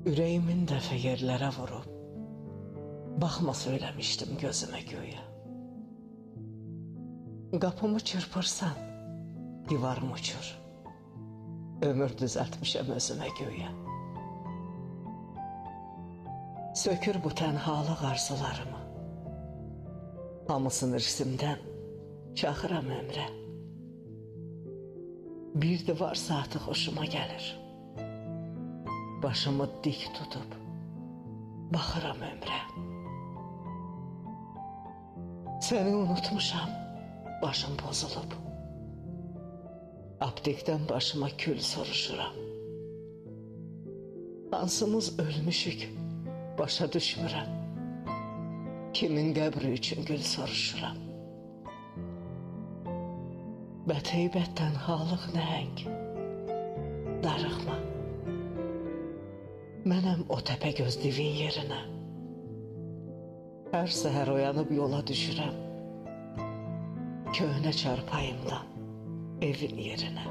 Ürəyimin dəfə yerlərə vurub, baxma söyləmişdim gözümə göyə. Qapımı çırpırsan, divarım uçur, ömür düzəltmişəm özümə göyə. Sökür bu tənhalıq arzularımı, hamısını irsimdən çaxıram ömrə. Bir divar saatı xoşuma gəlir, başımı dik tutub baxıram ömrə. Səni unutmuşam, başım pozulub, aptekdən başıma kül soruşuram. Hansımız ölmüşük, başa düşmürəm, kimin qəbri üçün gül soruşuram. Bəteybət tənhalıq nəhəng, darıxma, mənəm o təpə göz divin yerinə. Hər səhər oyanıb yola düşürəm, köhnə çarpayımdan evin yerinə.